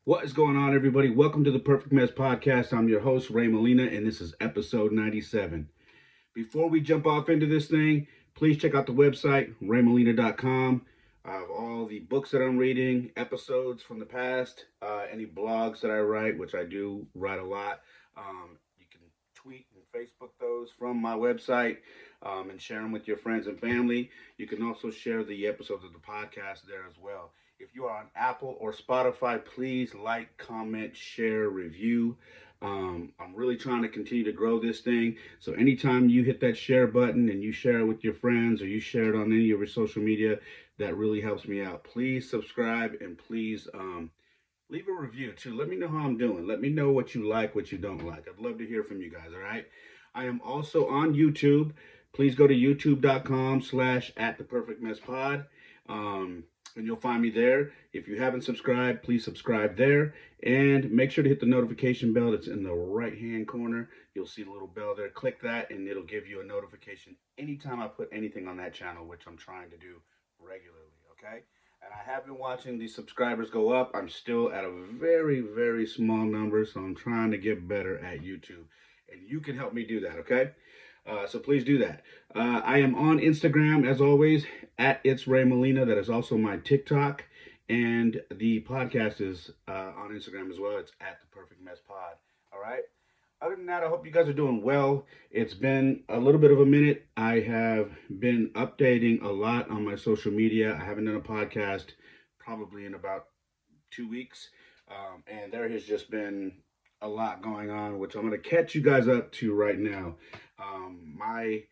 What is going on, everybody? Welcome to the Perfect Mess Podcast. I'm your host, Ray Molina, and this is episode 97. Before we jump off into this thing, please check out the website, raymolina.com. I have all the books that I'm reading, episodes from the past, any blogs that I write, which I do write a lot. You can tweet and Facebook those from my website and share them with your friends and family. You can also share the episodes of the podcast there as well. If you are on Apple or Spotify, please like, comment, share, review. I'm really trying to continue to grow this thing. So anytime you hit that share button and you share it with your friends or you share it on any of your social media, that really helps me out. Please subscribe and please leave a review too. Let me know how I'm doing. Let me know what you like, what you don't like. I'd love to hear from you guys. All right. I am also on YouTube. Please go to youtube.com/slash at the perfect mess pod. And you'll find me there. If you haven't subscribed, please subscribe there. And make sure to hit the notification bell that's in the right hand corner. You'll see the little bell there. Click that, and it'll give you a notification anytime I put anything on that channel, which I'm trying to do regularly. Okay? And I have been watching the subscribers go up. I'm still at a very, very small number, so I'm trying to get better at YouTube. And you can help me do that, okay? So please do that. I am on Instagram as always at It's Ray Molina. That is also my TikTok, and the podcast is on Instagram as well. It's at the Perfect Mess Pod. All right. Other than that, I hope you guys are doing well. It's been a little bit of a minute. I have been updating a lot on my social media. I haven't done a podcast probably in about 2 weeks. And there has just been a lot going on, which I'm going to catch you guys up to right now. My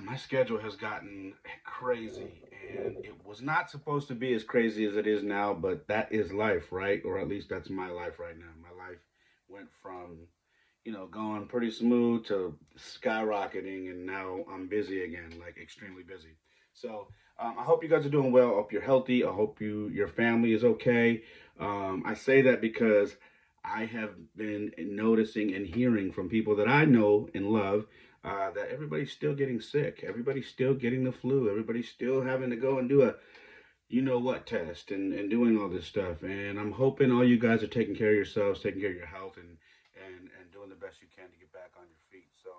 my schedule has gotten crazy, and it was not supposed to be as crazy as it is now, but that is life, right? Or at least that's my life right now. My life went from going pretty smooth to skyrocketing, and now I'm busy again, like extremely busy. So I hope you guys are doing well. I hope you're healthy. I hope your family is okay. I say that because I have been noticing and hearing from people that I know and love that everybody's still getting sick. Everybody's still getting the flu. Everybody's still having to go and do a what test and doing all this stuff. And I'm hoping all you guys are taking care of yourselves, taking care of your health, and doing the best you can to get back on your feet. So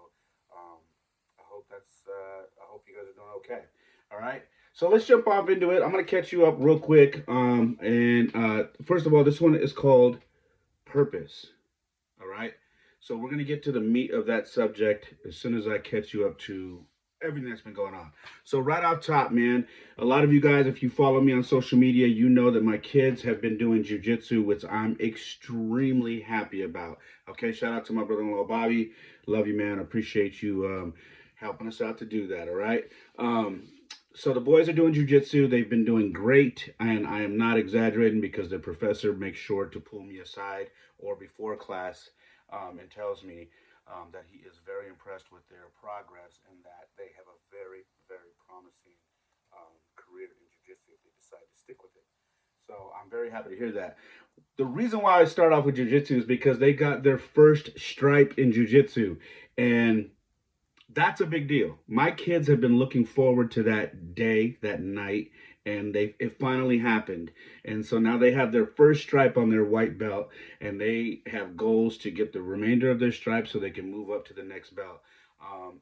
I hope you guys are doing okay. All right. So let's jump off into it. I'm gonna catch you up real quick. And first of all, this one is called purpose. All right. So we're gonna get to the meat of that subject as soon as I catch you up to everything that's been going on. So right off top, man, a lot of you guys, if you follow me on social media, you know that my kids have been doing jujitsu, which I'm extremely happy about. Okay, shout out to my brother-in-law Bobby. Love you, man. Appreciate you helping us out to do that. All right. Um, so the boys are doing jujitsu. They've been doing great, and I am not exaggerating because the professor makes sure to pull me aside or before class and tells me that he is very impressed with their progress and that they have a very, very promising career in jiu-jitsu if they decide to stick with it. So I'm very happy to hear that. The reason why I start off with jiu-jitsu is because they got their first stripe in jiu-jitsu, and that's a big deal. My kids have been looking forward to that day, that night, and it finally happened. And so now they have their first stripe on their white belt, and they have goals to get the remainder of their stripes so they can move up to the next belt.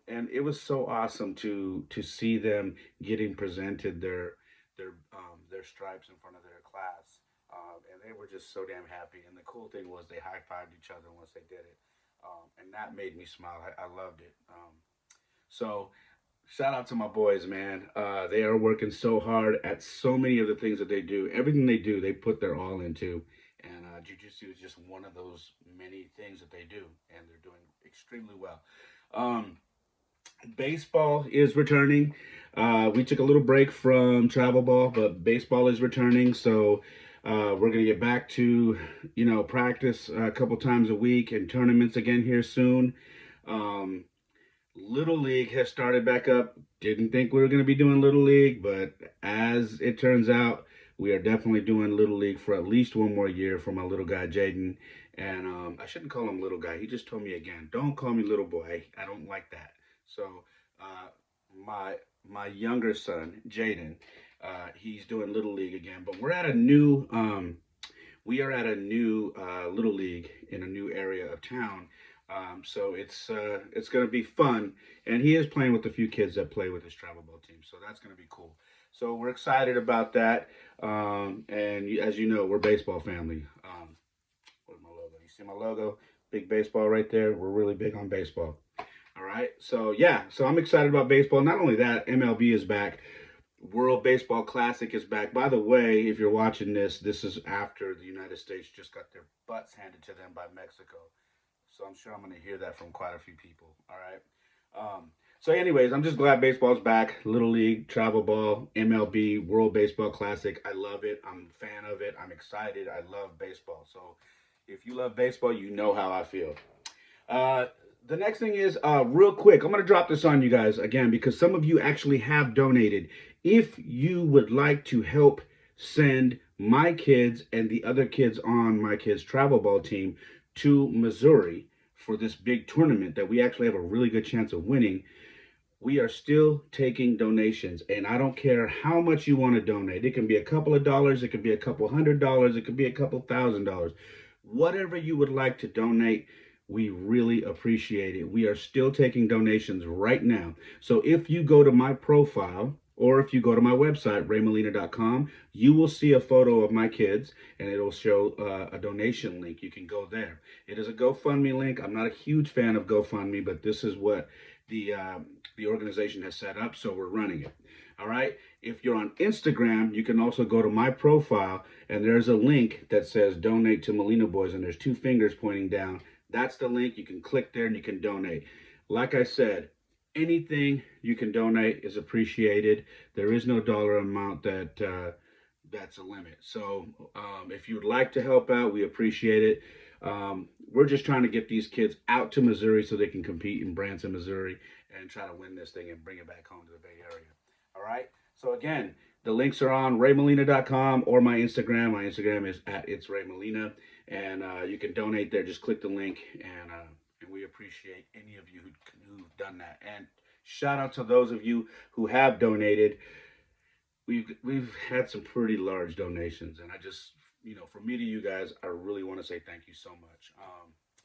And it was so awesome to see them getting presented their stripes in front of their class, and they were just so damn happy. And the cool thing was they high fived each other once they did it, and that made me smile. I loved it. So shout out to my boys, man. They are working so hard at so many of the things that they do. Everything they do, they put their all into. And jujitsu is just one of those many things that they do, and they're doing extremely well. Um, Baseball is returning. We took a little break from travel ball, but baseball is returning. So we're gonna get back to practice a couple times a week and tournaments again here soon. Um, Little League has started back up. Didn't think we were going to be doing Little League, but as it turns out, we are definitely doing Little League for at least one more year for my little guy, Jaden. And I shouldn't call him little guy. He just told me again, don't call me little boy. I don't like that. So uh, my younger son, Jaden, he's doing Little League again. But we're at a new We are at a new little league in a new area of town. So it's going to be fun, and he is playing with a few kids that play with his travel ball team. So that's going to be cool. So we're excited about that. As you know, we're baseball family. Where's my logo? You see my logo? Big baseball right there. We're really big on baseball. All right. So yeah. So I'm excited about baseball. Not only that, MLB is back. World Baseball Classic is back. By the way, if you're watching this, this is after the United States just got their butts handed to them by Mexico. So I'm sure I'm going to hear that from quite a few people. All right. So, anyways, I'm just glad baseball's back. Little League, Travel Ball, MLB, World Baseball Classic. I love it. I'm a fan of it. I'm excited. I love baseball. So, if you love baseball, you know how I feel. Uh, the next thing is real quick. I'm going to drop this on you guys again because some of you actually have donated. If you would like to help send my kids and the other kids on my kids' travel ball team to Missouri for this big tournament that we actually have a really good chance of winning, we are still taking donations. And I don't care how much you want to donate. It can be a couple of dollars, it could be a couple $100, it could be a couple $1,000. Whatever you would like to donate, we really appreciate it. We are still taking donations right now. So if you go to my profile, or if you go to my website, raymolina.com, you will see a photo of my kids and it'll show a donation link. You can go there. It is a GoFundMe link. I'm not a huge fan of GoFundMe, but this is what the organization has set up, so we're running it. All right. If you're on Instagram, you can also go to my profile and there's a link that says donate to Molina Boys, and there's two fingers pointing down. That's the link. You can click there and you can donate. Like I said, anything you can donate is appreciated. There is no dollar amount that's a limit. So if you'd like to help out, we appreciate it. We're just trying to get these kids out to Missouri so they can compete in Branson, Missouri, and try to win this thing and bring it back home to the Bay Area. All right. So again, the links are on raymolina.com or my Instagram. My Instagram is at it's raymolina, and you can donate there. Just click the link, and we appreciate any of you who've done that. And shout out to those of you who have donated. We've had some pretty large donations, and I just, from me to you guys, I really want to say thank you so much.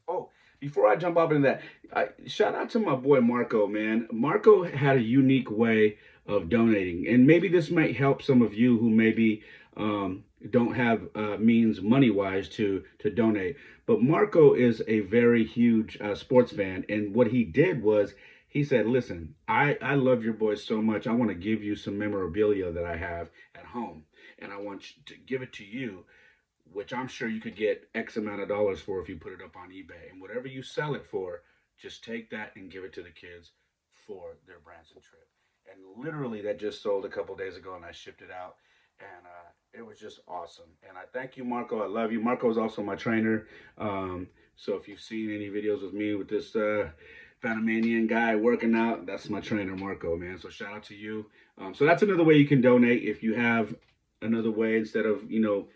Oh, before I jump up into that, shout out to my boy Marco, man. Marco had a unique way of donating, and maybe this might help some of you who maybe don't have means money wise to donate. But Marco is a very huge sports fan, and what he did was he said, listen, I love your boys so much. I want to give you some memorabilia that I have at home, and I want to give it to you, which I'm sure you could get X amount of dollars for if you put it up on eBay. And whatever you sell it for, just take that and give it to the kids for their Branson trip. And literally, that just sold a couple days ago, and I shipped it out. And it was just awesome. And I thank you, Marco. I love you. Marco is also my trainer. So if you've seen any videos with me with this Panamanian guy working out, that's my trainer, Marco, man. So shout out to you. So that's another way you can donate if you have another way instead of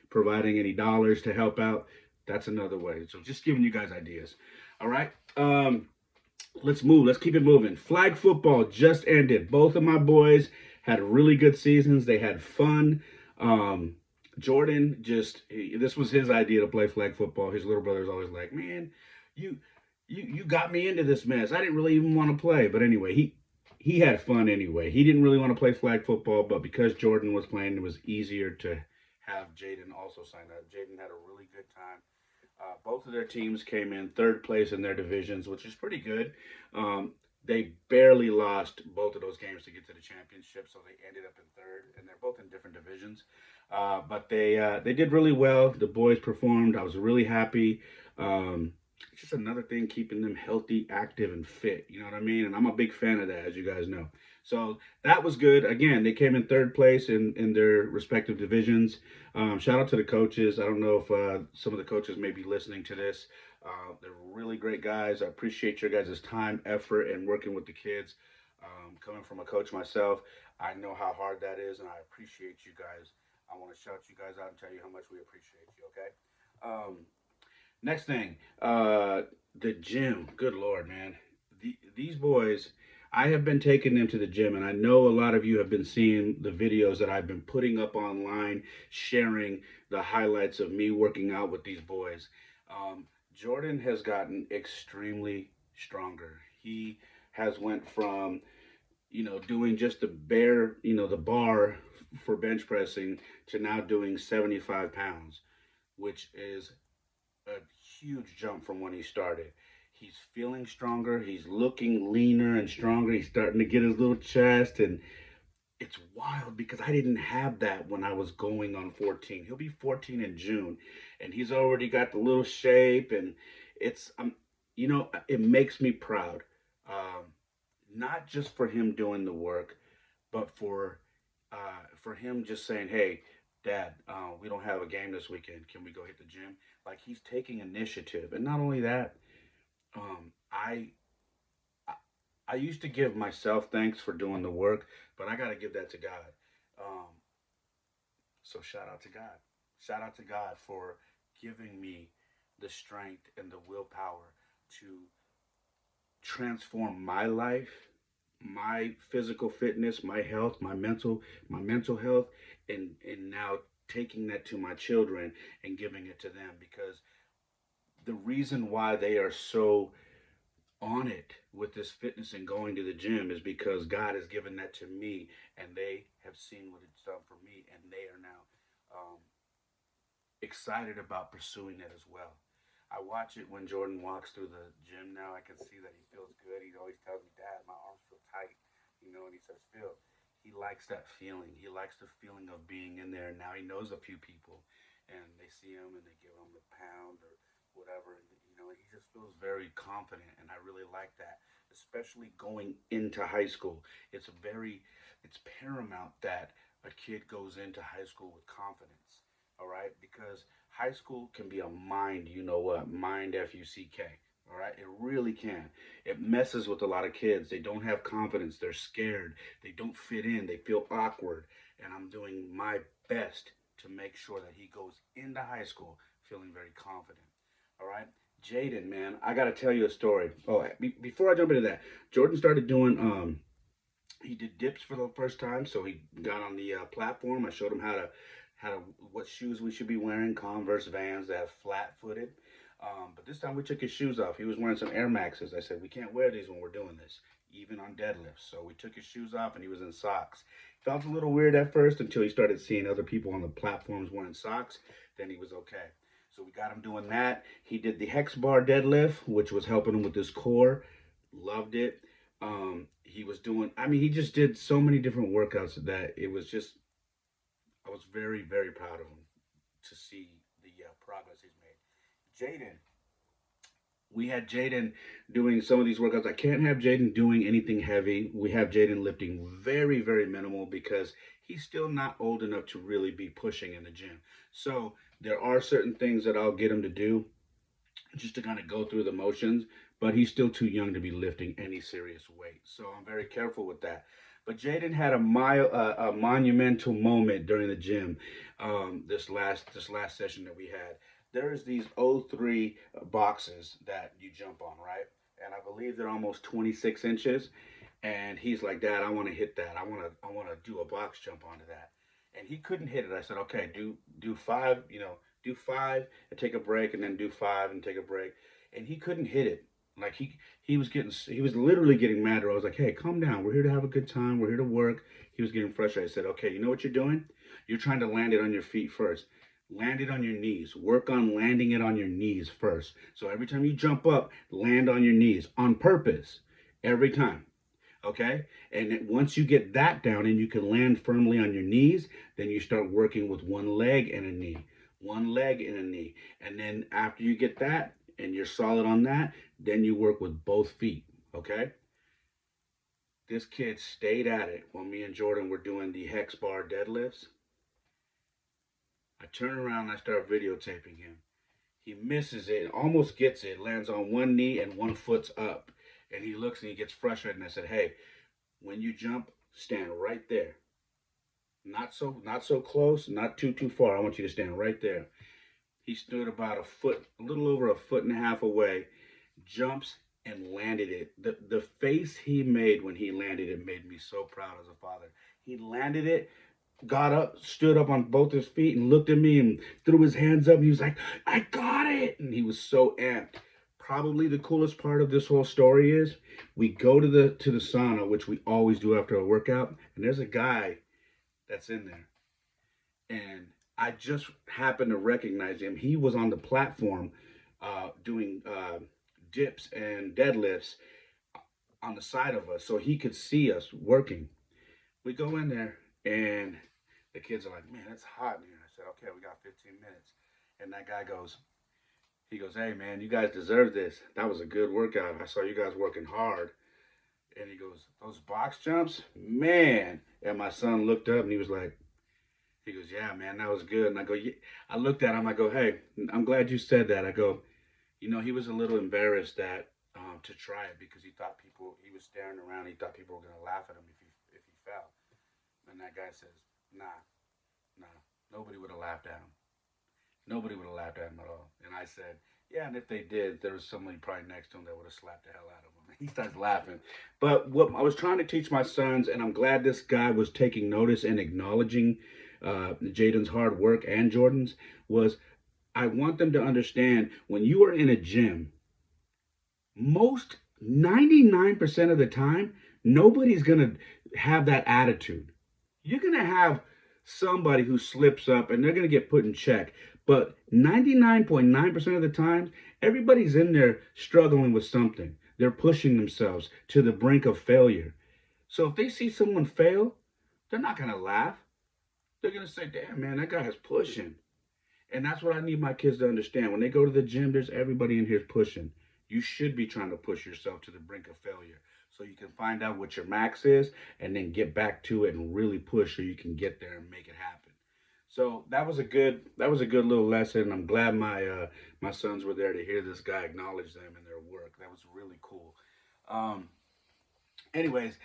providing any dollars to help out. That's another way. So just giving you guys ideas. All right. Let's move. Let's keep it moving. Flag football just ended. Both of my boys had really good seasons. They had fun. Jordan this was his idea to play flag football. His little brother's always like, man, you you got me into this mess. I didn't really even want to play. But anyway, he had fun anyway. He didn't really want to play flag football, but because Jordan was playing, it was easier to have Jaden also sign up. Jaden had a really good time. Both of their teams came in third place in their divisions, which is pretty good. They barely lost both of those games to get to the championship, so they ended up in third, and they're both in different divisions. But they did really well. The boys performed. I was really happy. It's just another thing keeping them healthy, active, and fit. You know what I mean? And I'm a big fan of that, as you guys know. So that was good. Again, they came in third place in their respective divisions. Shout out to the coaches. I don't know if some of the coaches may be listening to this. They're really great guys. I appreciate your guys' time, effort, and working with the kids. Coming from a coach myself, I know how hard that is, and I appreciate you guys. I want to shout you guys out and tell you how much we appreciate you, okay? Next thing, the gym. Good Lord, man. These boys, I have been taking them to the gym, and I know a lot of you have been seeing the videos that I've been putting up online, sharing the highlights of me working out with these boys. Jordan has gotten extremely stronger. He has went from doing just the bare, the bar for bench pressing to now doing 75 pounds, which is a huge jump from when he started. He's feeling stronger. He's looking leaner and stronger. He's starting to get his little chest, and it's wild because I didn't have that when I was going on 14. He'll be 14 in June, and he's already got the little shape, and it's it makes me proud. Um, Not just for him doing the work, but for him just saying, "Hey, Dad, we don't have a game this weekend. Can we go hit the gym?" Like he's taking initiative, and not only that, um, I I I used to give myself thanks for doing the work, but I got to give that to God. Um, so shout out to God. Shout out to God for giving me the strength and the willpower to transform my life, my physical fitness, my health, my mental health, and now taking that to my children and giving it to them because the reason why they are so on it with this fitness and going to the gym is because God has given that to me and they have seen what it's done for me and they are now um, excited about pursuing it as well. I watch it when Jordan walks through the gym now. I can see that he feels good. He always tells me, "Dad, my arms feel tight," and he says, "Phil." He likes that feeling. He likes the feeling of being in there. Now he knows a few people, and they see him and they give him a pound or whatever. And, he just feels very confident, and I really like that. Especially going into high school, it's paramount that a kid goes into high school with confidence. All right, because high school can be a mind, mind FUCK. All right, it really can. It messes with a lot of kids. They don't have confidence. They're scared. They don't fit in. They feel awkward. And I'm doing my best to make sure that he goes into high school feeling very confident. All right, Jaden, man, I got to tell you a story. Oh, before I jump into that, Jordan started doing he did dips for the first time, so he got on the platform. I showed him how to what shoes we should be wearing. Converse Vans that have flat footed. But this time we took his shoes off. He was wearing some Air Maxes. I said we can't wear these when we're doing this, even on deadlifts. So we took his shoes off and he was in socks. Felt a little weird at first until he started seeing other people on the platforms wearing socks. Then he was okay. So we got him doing that. He did the hex bar deadlift, which was helping him with his core. Loved it. He was doing, I mean, he just did so many different workouts that it was just, I was very, very proud of him to see the progress he's made. Jaden, we had Jaden doing some of these workouts. I can't have Jaden doing anything heavy. We have Jaden lifting very, very minimal because he's still not old enough to really be pushing in the gym. So there are certain things that I'll get him to do just to kind of go through the motions, but he's still too young to be lifting any serious weight. So I'm very careful with that. But Jaden had a monumental moment during the gym this last session that we had. There's these O3 boxes that you jump on, right? And I believe they're almost 26 inches. And he's like, "Dad, I want to hit that. I want to do a box jump onto that." And he couldn't hit it. I said, "Okay, do five. Do five and take a break, and then do five and take a break." And he couldn't hit it. Like he was literally getting mad. I was like, "Hey, calm down. We're here to have a good time. We're here to work." He was getting frustrated. I said, "Okay, you know what you're doing? You're trying to land it on your feet first. Land it on your knees. Work on landing it on your knees first. So every time you jump up, land on your knees on purpose. Every time." Okay. And once you get that down and you can land firmly on your knees, then you start working with one leg and a knee, one leg and a knee. And then after you get that and you're solid on that, then you work with both feet. Okay. This kid stayed at it while me and Jordan were doing the hex bar deadlifts. I turn around and I start videotaping him. He misses it, almost gets it, lands on one knee and one foot's up. And he looks and he gets frustrated. And I said, "Hey, when you jump, stand right there. Not so close, not too far. I want you to stand right there." He stood about a foot, a little over a foot and a half away, jumps and landed it. The face he made when he landed it made me so proud as a father. He landed it got up, stood up on both his feet, and looked at me and threw his hands up. And he was like, "I got it!" And he was so amped. Probably the coolest part of this whole story is we go to the sauna, which we always do after a workout, and there's a guy that's in there, and I just happened to recognize him. He was on the platform doing dips and deadlifts on the side of us, so he could see us working. We go in there, and the kids are like, "Man, it's hot in here." I said, "Okay, we got 15 minutes." And that guy goes, "Hey, man, you guys deserve this. That was a good workout. I saw you guys working hard." And he goes, "Those box jumps, man." And my son looked up and he goes, "Yeah, man, that was good." And I go, yeah. I looked at him. I go, "Hey, I'm glad you said that." I go, he was a little embarrassed to try it because he was staring around. He thought people were gonna laugh at him if he fell. And that guy says, "Nah, nah, nobody would have laughed at him. Nobody would have laughed at him at all." And I said, "Yeah, and if they did, there was somebody probably next to him that would have slapped the hell out of him." He starts laughing. But what I was trying to teach my sons, and I'm glad this guy was taking notice and acknowledging Jaden's hard work and Jordan's, was I want them to understand when you are in a gym, most 99% of the time, nobody's going to have that attitude. You're going to have somebody who slips up and they're going to get put in check. But 99.9% of the time, everybody's in there struggling with something. They're pushing themselves to the brink of failure. So if they see someone fail, they're not going to laugh. They're going to say, "Damn, man, that guy is pushing." And that's what I need my kids to understand. When they go to the gym, there's everybody in here pushing. You should be trying to push yourself to the brink of failure so you can find out what your max is and then get back to it and really push so you can get there and make it happen. So that was a good little lesson. I'm glad my sons were there to hear this guy acknowledge them and their work. That was really cool. Um, anyways,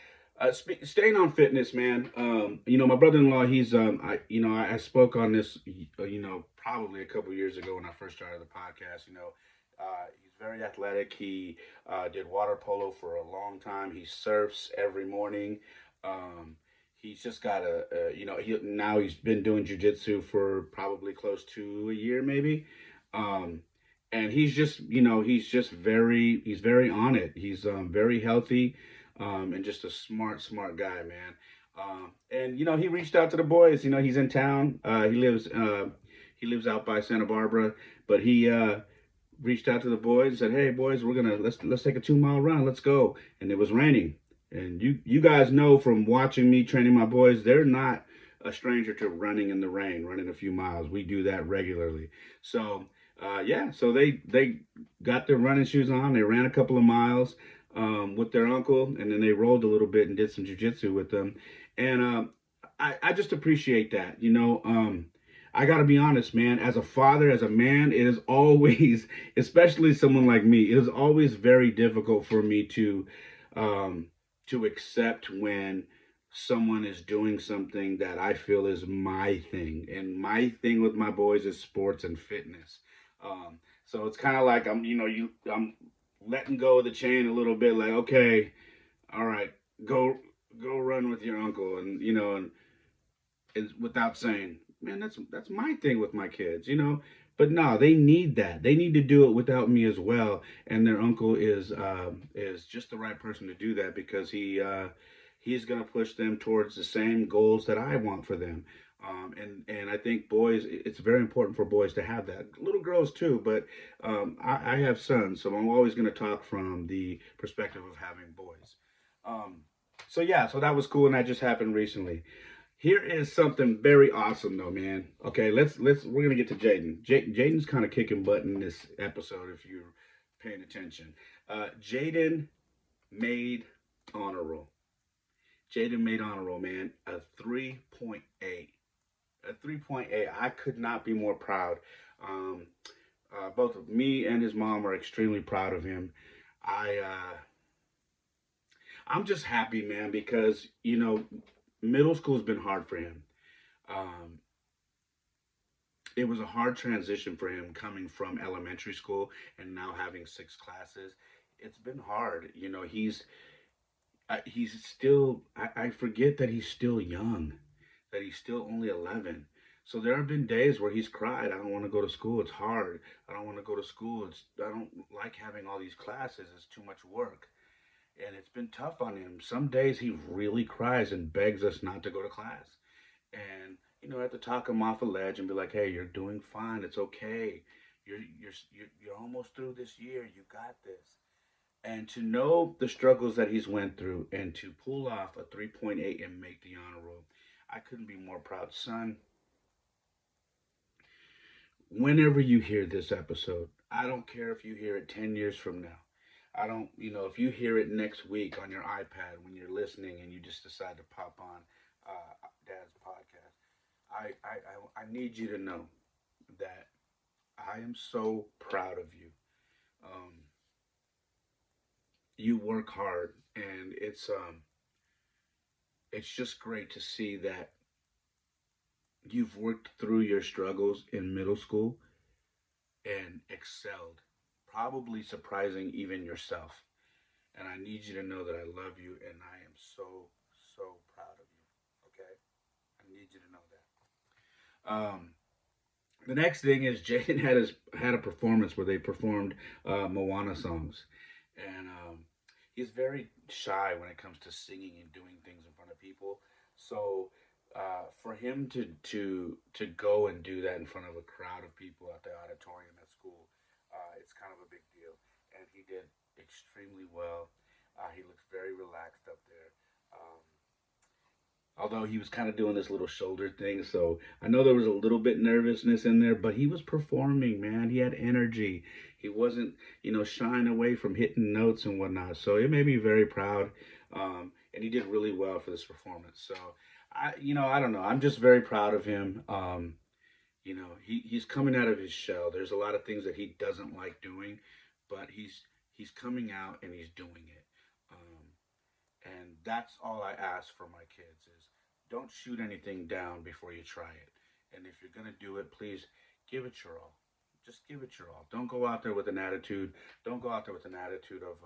staying on fitness, man. My brother-in-law, I spoke on this, probably a couple years ago when I first started the podcast. He's very athletic. He did water polo for a long time. He surfs every morning. He's just got now he's been doing jujitsu for probably close to a year, maybe. Um, and he's very on it. He's very healthy, and just a smart guy, man. And he reached out to the boys. He's in town. He lives out by Santa Barbara, but he reached out to the boys and said, "Hey, boys, let's take a 2 mile run. Let's go." And it was raining, and you guys know from watching me training my boys, they're not a stranger to running in the rain, running a few miles. We do that regularly. So yeah, so they got their running shoes on. They ran a couple of miles with their uncle, and then they rolled a little bit and did some jujitsu with them. And I just appreciate that. I got to be honest, man. As a father, as a man, it is always, especially someone like me, it is always very difficult for me um, to accept when someone is doing something that I feel is my thing. And my thing with my boys is sports and fitness. So it's kind of like I'm letting go of the chain a little bit. Like, okay, all right, go go run with your uncle, and without saying, "Man, that's my thing with my kids." But no, they need that. They need to do it without me as well. And their uncle is just the right person to do that because he's gonna push them towards the same goals that I want for them. And I think boys, it's very important for boys to have that. Little girls too, but I have sons, so I'm always gonna talk from the perspective of having boys. Um, so yeah, so that was cool, and that just happened recently. Here is something very awesome though, man. Okay, we're gonna get to Jaden. Jaden's kind of kicking butt in this episode if you're paying attention. Jaden made honor roll. Jaden made honor roll, man. A 3.8. A 3.8. I could not be more proud. Um, both of me and his mom are extremely proud of him. I I'm just happy, man, because middle school's been hard for him. Um, it was a hard transition for him coming from elementary school and now having six classes. It's been hard. He's still. I forget that he's still young. that he's still only 11. So there have been days where he's cried, I don't want to go to school. It's hard. I don't want to go to school. I don't like having all these classes. It's too much work. And it's been tough on him. Some days he really cries and begs us not to go to class. And I have to talk him off a ledge and be like, "Hey, you're doing fine. It's okay. You're almost through this year. You got this." And to know the struggles that he's went through and to pull off a 3.8 and make the honor roll, I couldn't be more proud. Son, whenever you hear this episode, I don't care if you hear it 10 years from now. I don't, if you hear it next week on your iPad when you're listening and you just decide to pop on Dad's podcast, I need you to know that I am so proud of you. Um, you work hard, and it's just great to see that you've worked through your struggles in middle school and excelled, probably surprising even yourself. And I need you to know that I love you and I am so, so proud of you. Okay? I need you to know that. The next thing is Jaden had a performance where they performed Moana songs. And he's very shy when it comes to singing and doing things in front of people. So for him to go and do that in front of a crowd of people at the auditorium at school, it's kind of a big deal. And he did extremely well. He looks very relaxed up there. Although he was kind of doing this little shoulder thing, so I know there was a little bit nervousness in there, but he was performing, man. He had energy. He wasn't, shying away from hitting notes and whatnot. So it made me very proud, and he did really well for this performance. So I don't know. I'm just very proud of him. He's coming out of his shell. There's a lot of things that he doesn't like doing, but he's coming out and he's doing it. And that's all I ask for my kids is don't shoot anything down before you try it. And if you're gonna do it, please give it your all. Just give it your all. Don't go out there with an attitude. Don't go out there with an attitude of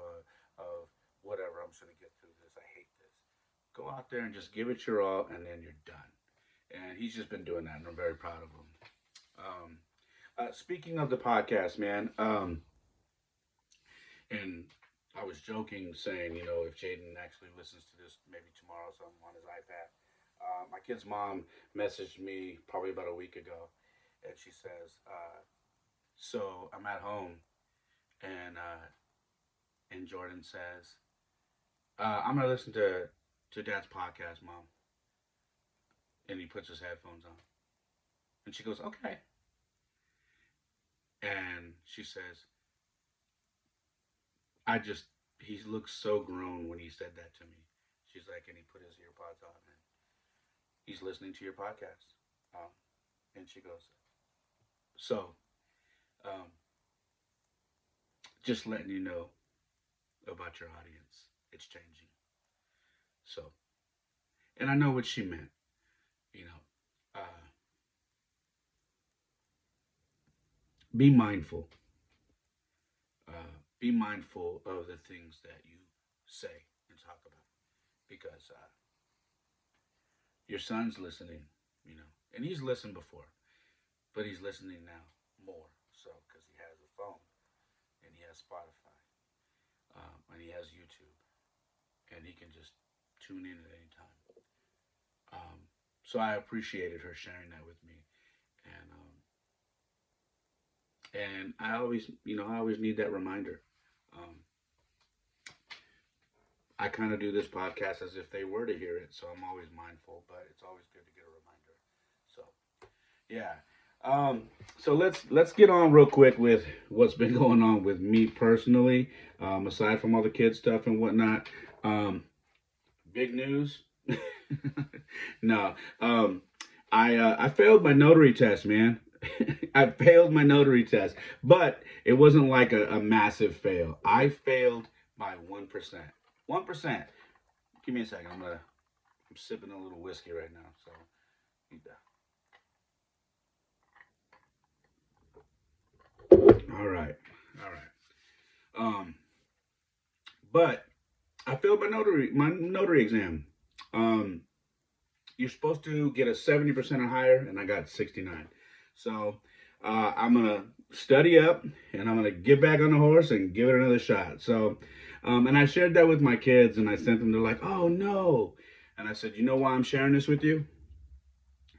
whatever. I'm just gonna get through this. I hate this. Go out there and just give it your all, and then you're done. And he's just been doing that, and I'm very proud of him. Speaking of the podcast, man, and I was joking, saying, if Jaden actually listens to this maybe tomorrow, so I'm on his iPad. My kid's mom messaged me probably about a week ago, and she says, "So I'm at home, and Jordan says, I'm gonna listen to Dad's podcast, Mom." And he puts his headphones on, and she goes, "Okay." And she says, he looks so grown when he said that to me. She's like, and he put his earpods on and he's listening to your podcast. Um, and she goes, so, um, just letting you know about your audience. It's changing. So, and I know what she meant, you know, be mindful. Be mindful of the things that you say and talk about because your son's listening, and he's listened before, but he's listening now more so because he has a phone and he has Spotify and he has YouTube and he can just tune in at any time. So I appreciated her sharing that with me, and I always need that reminder. Um, I kind of do this podcast as if they were to hear it, so I'm always mindful. But it's always good to get a reminder. So, yeah. So let's get on real quick with what's been going on with me personally. Aside from all the kid stuff and whatnot, big news. No, I failed my notary test, man. I failed my notary test, but it wasn't like a massive fail. I failed by 1%. 1%. Give me a second. I'm sipping a little whiskey right now, so need that. All right, all right. But I failed my notary exam. Um, you're supposed to get a 70% or higher, and I got 69. So I'm gonna study up, and I'm gonna get back on the horse and give it another shot. So, and I shared that with my kids, and I sent them. They're like, "Oh no!" And I said, "You know why I'm sharing this with you?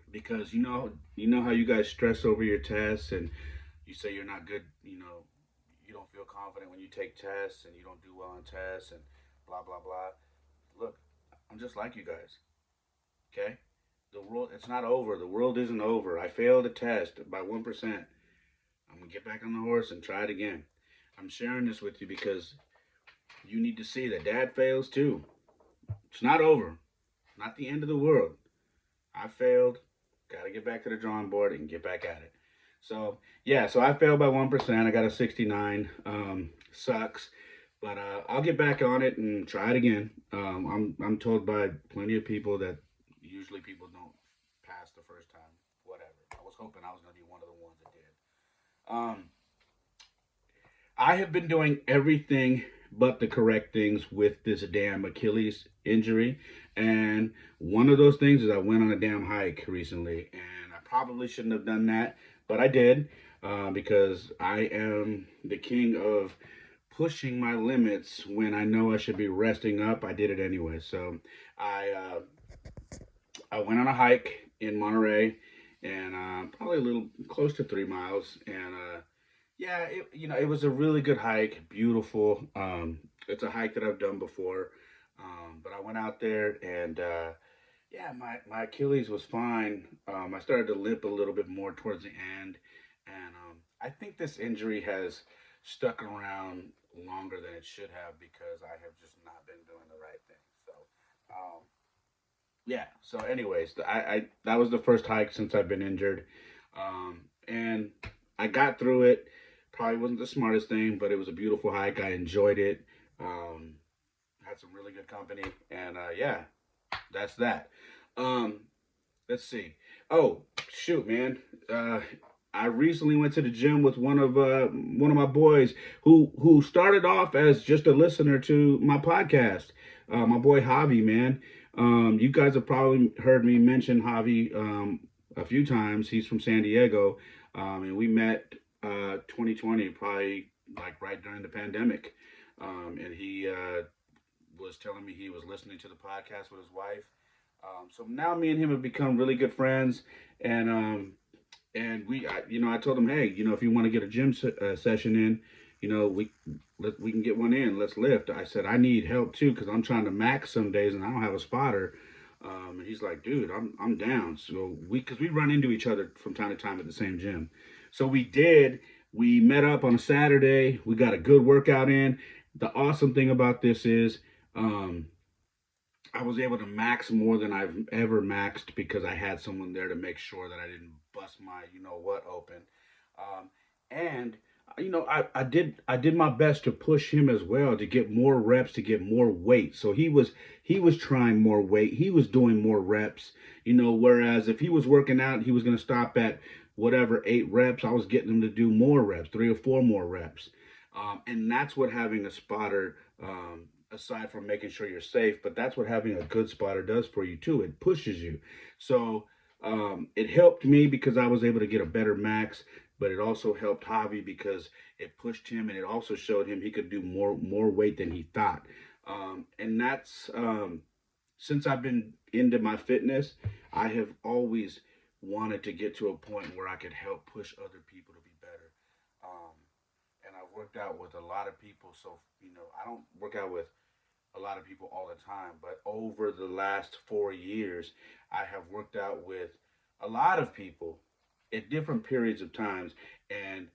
Because you know how you guys stress over your tests, and you say you're not good. You don't feel confident when you take tests, and you don't do well on tests, and blah blah blah. Look, I'm just like you guys. Okay, the world, it's not over. The world isn't over. I failed a test by 1%. I'm gonna get back on the horse and try it again. I'm sharing this with you because you need to see that dad fails too. It's not over. Not the end of the world. I failed. Got to get back to the drawing board and get back at it. So yeah, so I failed by 1%. I got a 69. Sucks, but I'll get back on it and try it again. I'm told by plenty of people that usually people don't pass the first time. Whatever. I was hoping I was gonna be one of the ones that did. I have been doing everything but the correct things with this damn Achilles injury. And one of those things is I went on a damn hike recently. And I probably shouldn't have done that, but I did because I am the king of pushing my limits when I know I should be resting up. I did it anyway. So I, uh, I went on a hike in Monterey and probably a little close to 3 miles. And yeah, it was a really good hike, beautiful. It's a hike that I've done before, but I went out there and yeah, my Achilles was fine. I started to limp a little bit more towards the end, and I think this injury has stuck around longer than it should have because I have just not been doing the right thing. So, yeah. So, anyways, I that was the first hike since I've been injured, and I got through it. Probably wasn't the smartest thing, but it was a beautiful hike. I enjoyed it. Um, had some really good company, and yeah, that's that. Um, let's see. Oh, shoot, man. Uh, I recently went to the gym with one of my boys who started off as just a listener to my podcast. My boy Javi, man. You guys have probably heard me mention Javi a few times. He's from San Diego, and we met 2020, probably like right during the pandemic. And he was telling me he was listening to the podcast with his wife. So now me and him have become really good friends, and I told him, hey, if you want to get a gym session in, we can get one in. Let's lift. I said I need help too because I'm trying to max some days and I don't have a spotter. And he's like, dude, I'm down. So because we run into each other from time to time at the same gym. So we did. We met up on a Saturday. We got a good workout in. The awesome thing about this is. Um, I was able to max more than I've ever maxed because I had someone there to make sure that I didn't bust my what open. Um, and I did my best to push him as well to get more reps, to get more weight. So he was trying more weight. He was doing more reps. Whereas if he was working out, he was going to stop at whatever 8 reps. I was getting him to do more reps, 3 or 4 more reps. And that's what having a spotter, aside from making sure you're safe, but that's what having a good spotter does for you too. It pushes you. So it helped me because I was able to get a better max, but it also helped Javi because it pushed him and it also showed him he could do more weight than he thought. And that's since I've been into my fitness, I have always wanted to get to a point where I could help push other people to be better. Um, and I've worked out with a lot of people. So, I don't work out with a lot of people all the time, but over the last 4 years, I have worked out with a lot of people at different periods of times. And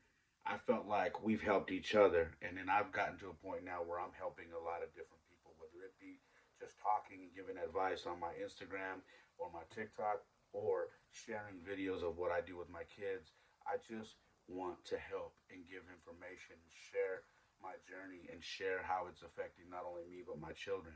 I felt like we've helped each other. And then I've gotten to a point now where I'm helping a lot of different people, whether it be just talking and giving advice on my Instagram or my TikTok or sharing videos of what I do with my kids. I just want to help and give information, share my journey, and share how it's affecting not only me but my children.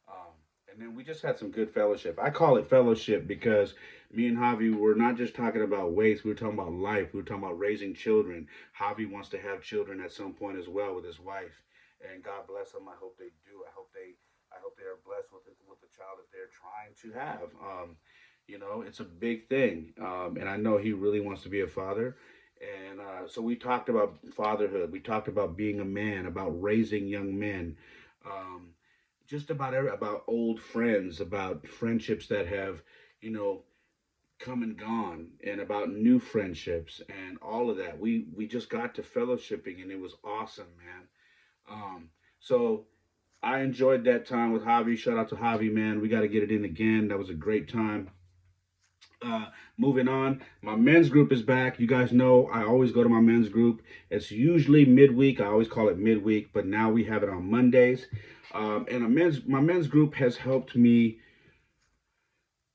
Um, and then we just had some good fellowship. I call it fellowship because me and Javi were not just talking about weights. We were talking about life. We were talking about raising children. Javi wants to have children at some point as well with his wife, and God bless them. I hope they do. I hope they are blessed with the child that they're trying to have. You know, it's a big thing. And I know he really wants to be a father. And so we talked about fatherhood. We talked about being a man, about raising young men, um, just about about old friends, about friendships that have, you know, come and gone, and about new friendships and all of that. We just got to fellowshipping, and it was awesome, man. So I enjoyed that time with Javi. Shout out to Javi, man. We got to get it in again. That was a great time. Moving on, my men's group is back. You guys know I always go to my men's group. It's usually midweek. I always call it midweek, but now we have it on Mondays. And my men's group has helped me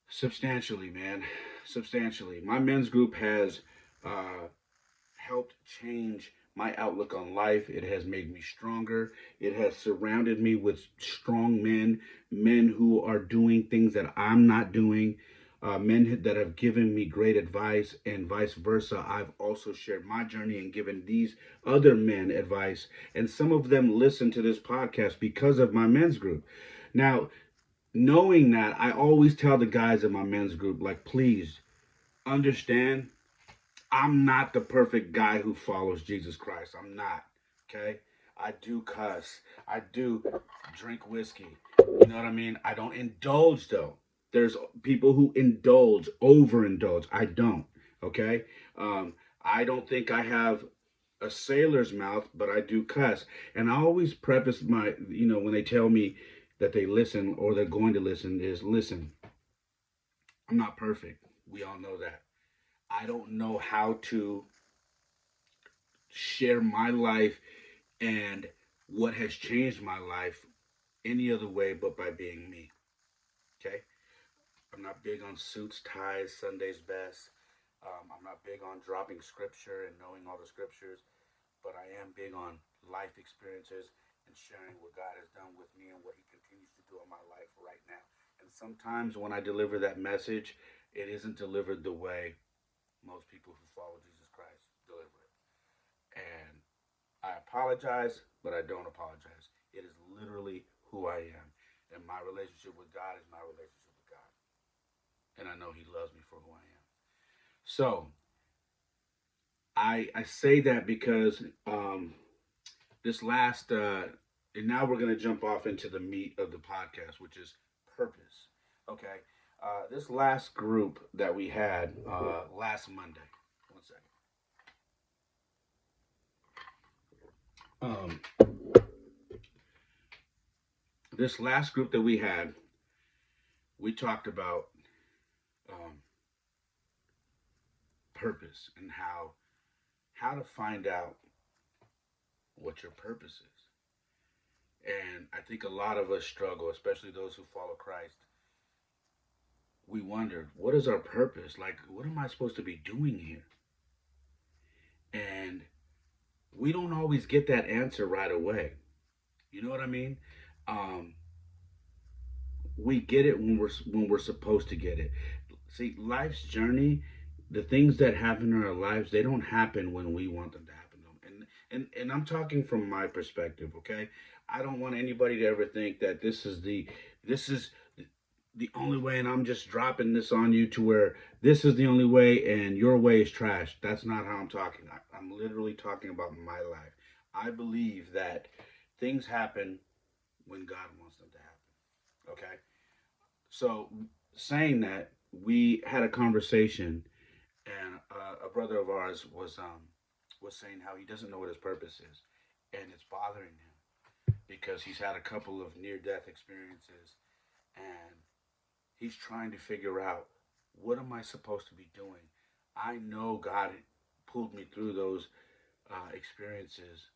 substantially, man. Substantially. My men's group has uh, helped change my outlook on life. It has made me stronger. It has surrounded me with strong men, men who are doing things that I'm not doing, men that have given me great advice, and vice versa. I've also shared my journey and given these other men advice, and some of them listen to this podcast because of my men's group. Now, knowing that, I always tell the guys in my men's group, like, please understand, I'm not the perfect guy who follows Jesus Christ. I'm not. Okay? I do cuss. I do drink whiskey. You know what I mean? I don't indulge though. There's people who indulge, overindulge. I don't. Okay? Um, I don't think I have a sailor's mouth, but I do cuss. And I always preface my, when they tell me that they listen or they're going to listen, is listen, I'm not perfect. We all know that. I don't know how to share my life and what has changed my life any other way but by being me. Okay? I'm not big on suits, ties, Sunday's best. I'm not big on dropping scripture and knowing all the scriptures, but I am big on life experiences and sharing what God has done with me and what He continues to do in my life right now. And sometimes when I deliver that message, it isn't delivered the way most people who follow Jesus Christ deliver it. And I apologize, but I don't apologize. It is literally who I am. And my relationship with God is my relationship with God. And I know He loves me for who I am. So I say that because this last, and now we're going to jump off into the meat of the podcast, which is purpose. Okay. This last group that we had last Monday, one second. This last group that we had, we talked about um, purpose and how to find out what your purpose is. And I think a lot of us struggle, especially those who follow Christ. We wonder, what is our purpose? Like, what am I supposed to be doing here? And we don't always get that answer right away. You know what I mean? Um, we get it when we're supposed to get it. See, life's journey, the things that happen in our lives, they don't happen when we want them to happen. And I'm talking from my perspective, okay? I don't want anybody to ever think that this is the only way, and I'm just dropping this on you to where this is the only way and your way is trash. That's not how I'm talking. I'm literally talking about my life. I believe that things happen when God wants them to happen. Okay? So, saying that, we had a conversation, and a brother of ours was saying how he doesn't know what his purpose is, and it's bothering him because he's had a couple of near death experiences, and he's trying to figure out, what am I supposed to be doing? I know God pulled me through those experiences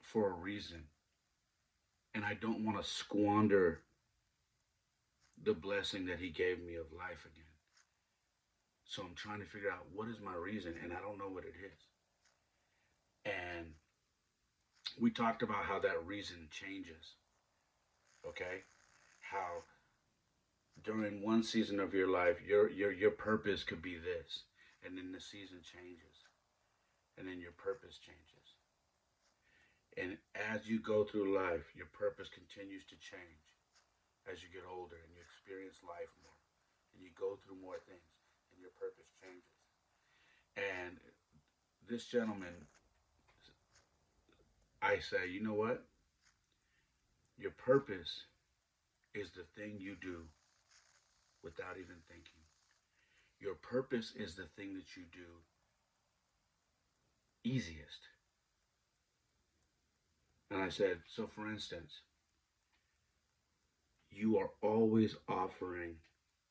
for a reason, and I don't want to squander the blessing that He gave me of life again. So I'm trying to figure out, what is my reason, and I don't know what it is. And we talked about how that reason changes. Okay, how during one season of your life, your purpose could be this, and then the season changes, and then your purpose changes. And as you go through life, your purpose continues to change as you get older and you experience life more and you go through more things, and your purpose changes. And this gentleman, I say, you know what? Your purpose is the thing you do without even thinking. Your purpose is the thing that you do easiest. And I said, so for instance, you are always offering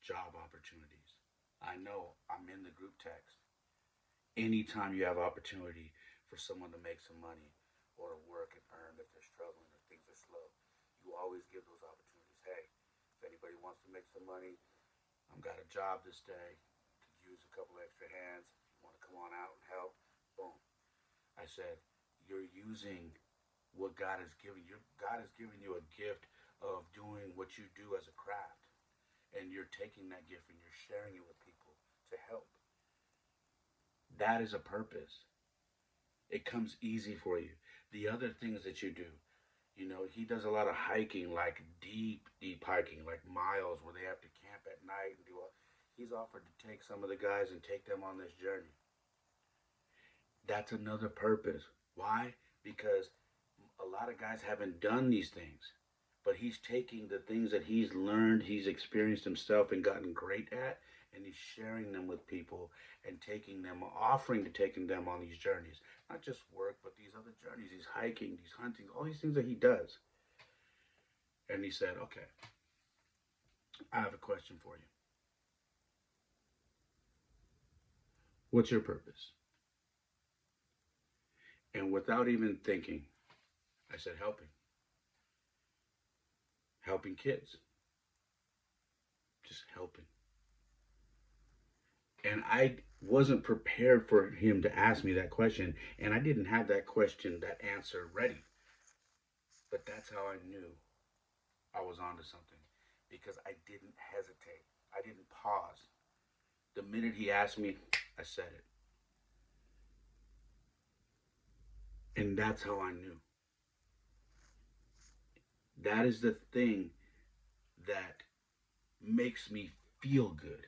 job opportunities. I know I'm in the group text. Anytime you have opportunity for someone to make some money or to work and earn if they're struggling or things are slow, you always give those opportunities. Hey, if anybody wants to make some money, I've got a job this day, could use a couple extra hands. You want to come on out and help? Boom. I said, you're using what God has given you. God has given you a gift of doing what you do as a craft. And you're taking that gift and you're sharing it with people to help. That is a purpose. It comes easy for you. The other things that you do, he does a lot of hiking, like deep, deep hiking, like miles where they have to camp at night and do all. He's offered to take some of the guys and take them on this journey. That's another purpose. Why? Because a lot of guys haven't done these things, but he's taking the things that he's learned, he's experienced himself and gotten great at, and he's sharing them with people and taking them, offering to taking them on these journeys. Not just work, but these other journeys, these hiking, these hunting, all these things that he does. And he said, okay, I have a question for you. What's your purpose? And without even thinking, I said, helping kids, just helping. And I wasn't prepared for him to ask me that question, and I didn't have that answer ready. But that's how I knew I was onto something, because I didn't hesitate. I didn't pause. The minute he asked me, I said it. And that's how I knew. That is the thing that makes me feel good.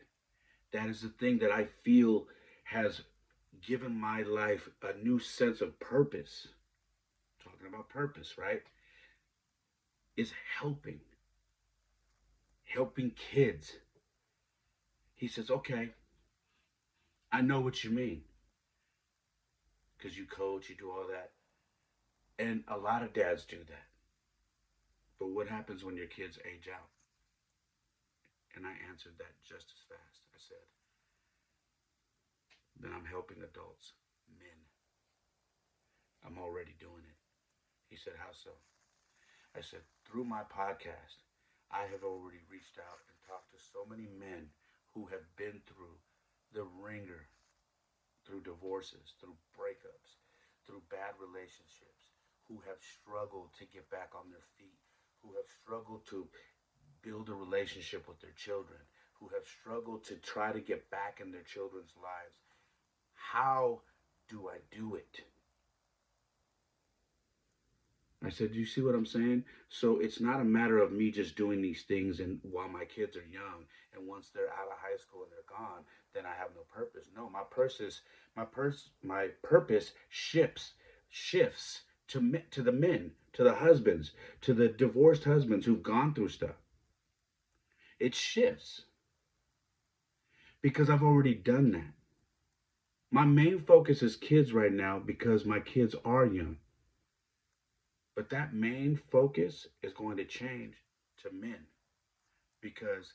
That is the thing that I feel has given my life a new sense of purpose. Talking about purpose, right? Is helping kids. He says, okay, I know what you mean. Because you coach, you do all that. And a lot of dads do that. But what happens when your kids age out? And I answered that just as fast. I said, then I'm helping adults, men. I'm already doing it. He said, how so? I said, through my podcast, I have already reached out and talked to so many men who have been through the ringer, through divorces, through breakups, through bad relationships, who have struggled to get back on their feet, who have struggled to build a relationship with their children, who have struggled to try to get back in their children's lives. How do I do it? I said, you see what I'm saying? So it's not a matter of me just doing these things and while my kids are young, and once they're out of high school and they're gone, then I have no purpose. No, my purpose shifts to the men, to the husbands, to the divorced husbands who've gone through stuff. It shifts because I've already done that. My main focus is kids right now because my kids are young. But that main focus is going to change to men because,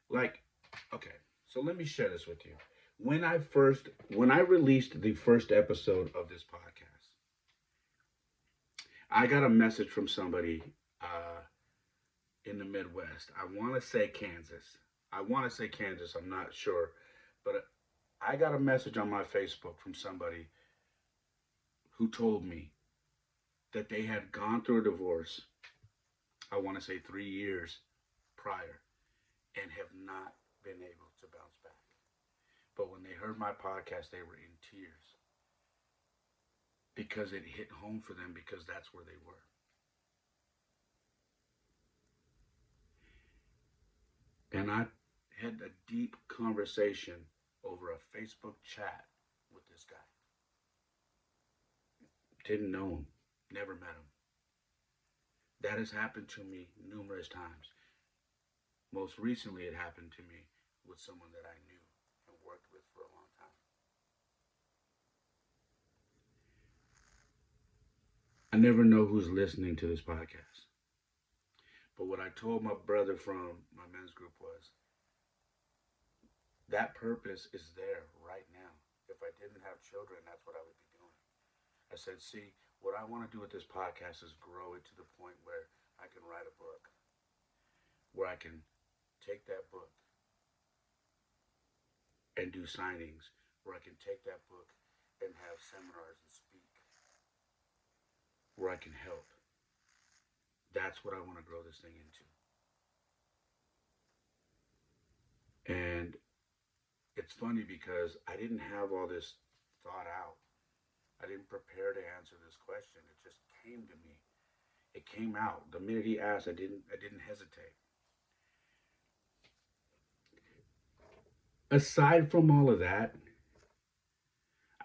like, okay, so let me share this with you. When I released the first episode of this podcast, I got a message from somebody in the Midwest. I want to say Kansas. I'm not sure. But I got a message on my Facebook from somebody who told me that they had gone through a divorce, I want to say 3 years prior, and have not been able to bounce back. But when they heard my podcast, they were in tears because it hit home for them because that's where they were. And I had a deep conversation over a Facebook chat with this guy. Didn't know him, never met him. That has happened to me numerous times. Most recently, it happened to me with someone that I knew and worked with for a long time. I never know who's listening to this podcast. But what I told my brother from my men's group was that purpose is there right now. If I didn't have children, that's what I would be doing. I said, see, what I want to do with this podcast is grow it to the point where I can write a book, where I can take that book and do signings, where I can take that book and have seminars and speak, where I can help. That's what I want to grow this thing into. And it's funny because I didn't have all this thought out. I didn't prepare to answer this question. It just came to me. It came out. The minute he asked, I didn't hesitate. Aside from all of that,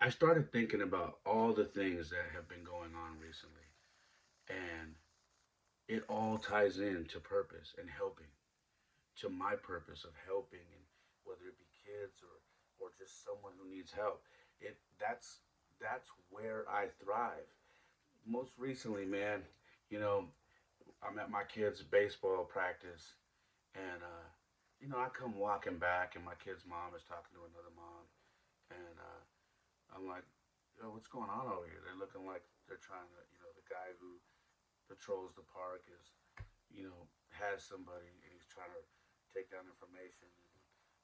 I started thinking about all the things that have been going on recently. And it all ties into purpose and helping, to my purpose of helping, and whether it be kids or just someone who needs help. That's where I thrive. Most recently, man, you know, I'm at my kids' baseball practice, and I come walking back, and my kid's mom is talking to another mom, and I'm like, what's going on over here? They're looking like they're trying to, the guy who patrols the park has somebody, and he's trying to take down information.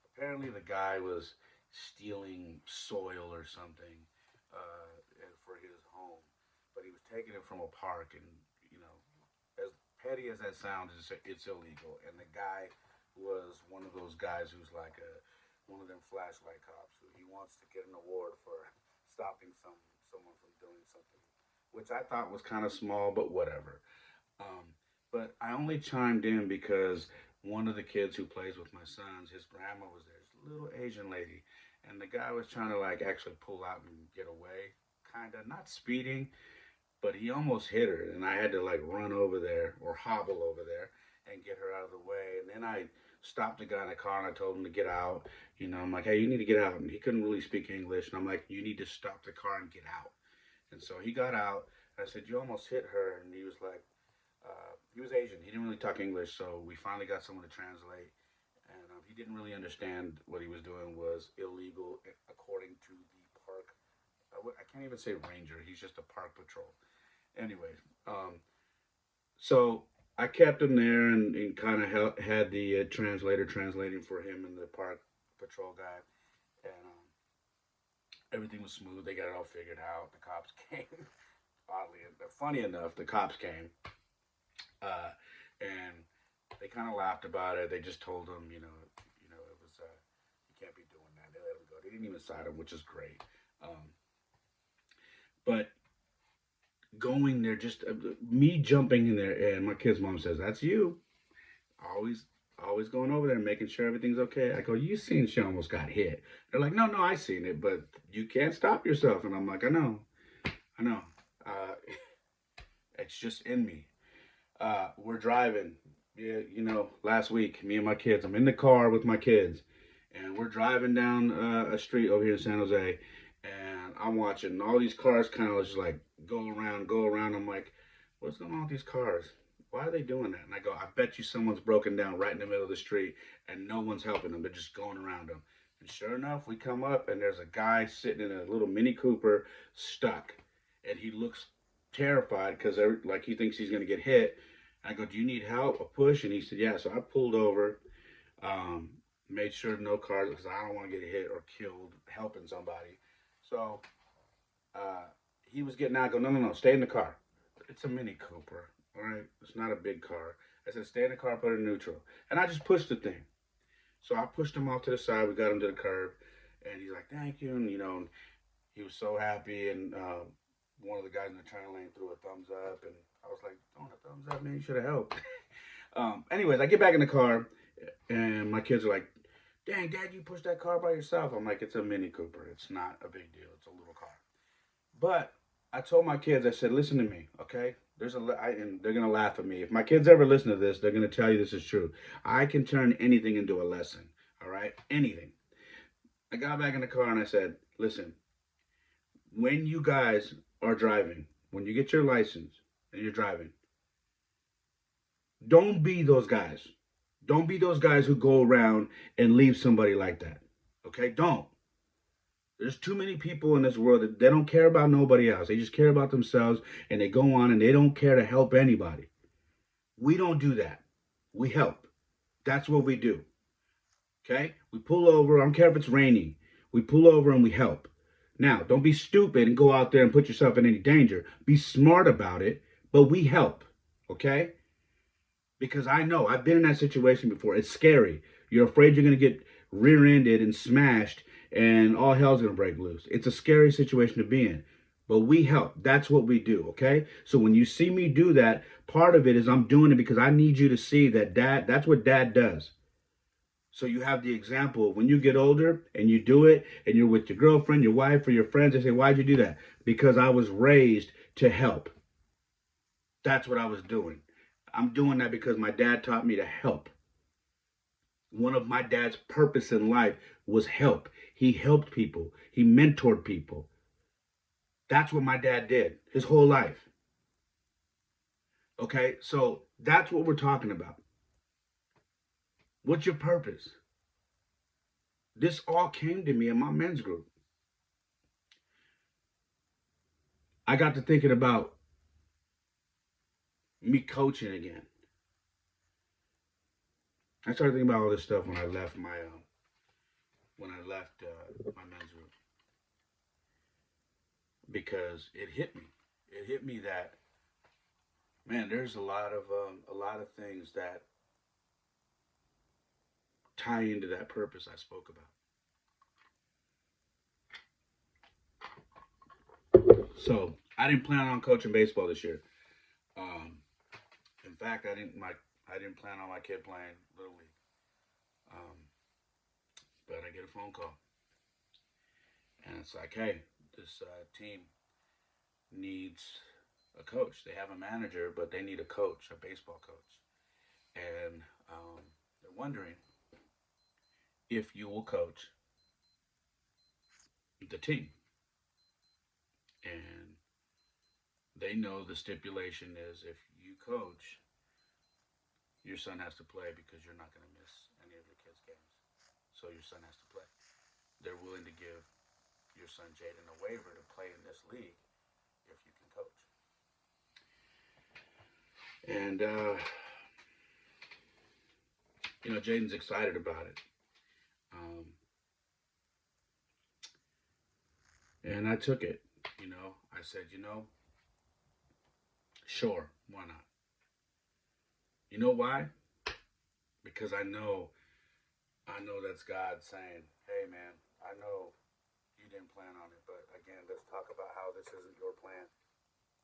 Apparently, the guy was stealing soil or something for his home, but he was taking it from a park, and you know, as petty as that sounds, it's illegal. And the guy was one of those guys who's like one of them flashlight cops who he wants to get an award for stopping someone from doing something, which I thought was kind of small, but whatever. Um, but I only chimed in because one of the kids who plays with my sons, his grandma was there, this little Asian lady, and the guy was trying to like actually pull out and get away, kind of not speeding, but he almost hit her, and I had to like run over there or hobble over there and get her out of the way. And then I stopped the guy in the car and I told him to get out. I'm like, hey, you need to get out. And he couldn't really speak English, and I'm like, you need to stop the car and get out. And so he got out. I said, you almost hit her, and he was like, he was Asian. He didn't really talk English, so we finally got someone to translate. And he didn't really understand what he was doing was illegal according to the park. I can't even say ranger. He's just a park patrol. Anyways, so I kept him there and kind of had the translator translating for him and the park patrol guy. And everything was smooth. They got it all figured out. The cops came. Oddly, funny enough, the cops came. And they kind of laughed about it. They just told him, it was you can't be doing that. They let him go. They didn't even cite him, which is great. But going there, just me jumping in there, and my kid's mom says, "That's you." Always, always going over there and making sure everything's okay. I go, "You seen she almost got hit?" They're like, "No, no, I seen it, but you can't stop yourself." And I'm like, I know. Uh, it's just in me. We're driving. Yeah, last week, me and my kids. I'm in the car with my kids, and we're driving down a street over here in San Jose, and I'm watching all these cars kind of just like go around, go around. I'm like, what's going on with these cars? Why are they doing that? And I go, I bet you someone's broken down right in the middle of the street, and no one's helping them. They're just going around them. And sure enough, we come up, and there's a guy sitting in a little Mini Cooper, stuck, and he looks terrified because like he thinks he's gonna get hit. I go, do you need help? A push? And he said, yeah. So I pulled over, um, made sure no cars, because I don't want to get hit or killed helping somebody. So uh, he was getting out. I go, no, no, no, stay in the car. It's a Mini Cooper, all right? It's not a big car. I said, stay in the car, put it in neutral. And I just pushed the thing. So I pushed him off to the side. We got him to the curb. And he's like, thank you. And, he was so happy. And one of the guys in the turn lane threw a thumbs up. And I was like, throwing a thumbs up, man, you should have helped. Anyways, I get back in the car, And my kids are like, "Dang, Dad, you pushed that car by yourself." I'm like, "It's a Mini Cooper. It's not a big deal. It's a little car." But I told my kids, I said, "Listen to me, okay? And they're gonna laugh at me. If my kids ever listen to this, they're gonna tell you this is true. I can turn anything into a lesson. All right, anything." I got back in the car and I said, "Listen, when you guys are driving, when you get your license and you're driving, don't be those guys. Don't be those guys who go around and leave somebody like that. Okay? Don't. There's too many people in this world that they don't care about nobody else. They just care about themselves and they go on and they don't care to help anybody. We don't do that. We help. That's what we do. Okay? We pull over. I don't care if it's raining. We pull over and we help. Now, don't be stupid and go out there and put yourself in any danger. Be smart about it, but we help. Okay? Because I know I've been in that situation before. It's scary. You're afraid you're going to get rear-ended and smashed and all hell's going to break loose. It's a scary situation to be in. But we help. That's what we do, okay? So when you see me do that, part of it is I'm doing it because I need you to see that that's what dad does. So you have the example of when you get older and you do it and you're with your girlfriend, your wife, or your friends, they say, "Why'd you do that?" Because I was raised to help. That's what I was doing. I'm doing that because my dad taught me to help. One of my dad's purpose in life was help. He helped people. He mentored people. That's what my dad did his whole life. Okay? So that's what we're talking about. What's your purpose? This all came to me in my men's group. I got to thinking about me coaching again. I started thinking about all this stuff when I left my men's group because it hit me. It hit me that man, there's a lot of things that tie into that purpose I spoke about. So I didn't plan on coaching baseball this year. Um, in fact, I didn't plan on my kid playing little league. Um, but I get a phone call, and it's like, hey, this team needs a coach. They have a manager, but they need a coach, a baseball coach, and they're wondering if you will coach the team. And they know the stipulation is if you coach, your son has to play because you're not going to miss any of your kids' games. So your son has to play. They're willing to give your son Jaden a waiver to play in this league if you can coach. And Jaden's excited about it. Um, and I took it. I said, sure, why not? You know why? Because I know that's God saying, hey man, I know you didn't plan on it, but again, let's talk about how this isn't your plan.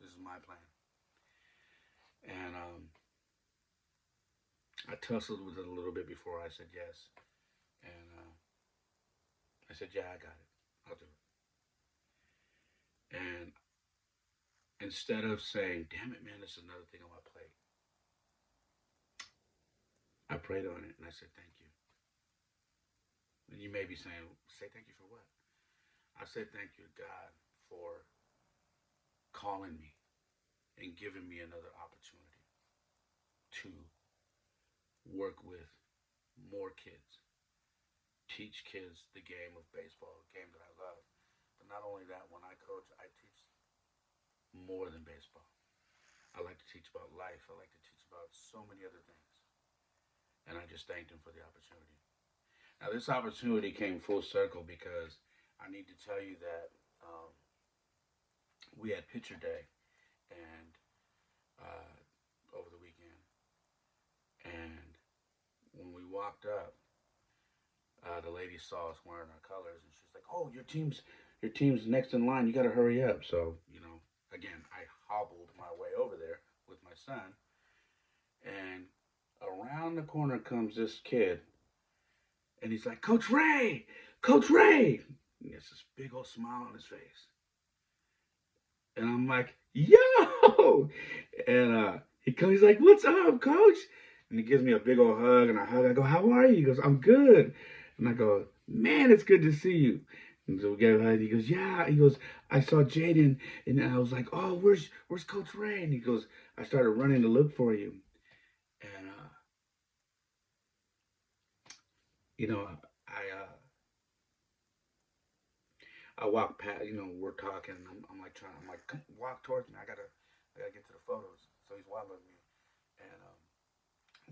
This is my plan. And I tussled with it a little bit before I said yes. And I said, yeah, I got it. I'll do it. And instead of saying, damn it, man, this is another thing on my plate, I prayed on it and I said, thank you. And you may be saying, say thank you for what? I said thank you to God for calling me and giving me another opportunity to work with more kids, teach kids the game of baseball, a game that I love. But not only that, when I coach, I teach more than baseball. I like to teach about life. I like to teach about so many other things. And I just thanked him for the opportunity. Now, this opportunity came full circle because I need to tell you that we had pitcher day and over the weekend, and when we walked up, the lady saw us wearing our colors, and she's like, "Oh, your team's next in line. You got to hurry up." So again, I hobbled my way over there with my son, and Around the corner comes this kid, and he's like, Coach Ray, Coach Ray. And he has this big old smile on his face. And I'm like, yo! And he comes, he's like, what's up, coach? And he gives me a big old hug, and I hug. I go, how are you? He goes, I'm good. And I go, man, it's good to see you. And so we get a hug. He goes, yeah. He goes, I saw Jaden, and I was like, oh, where's Coach Ray? And he goes, I started running to look for you. And you know, I walk past. We're talking. And I'm like trying. I'm like, come walk towards me. I gotta get to the photos. So he's waddling me, and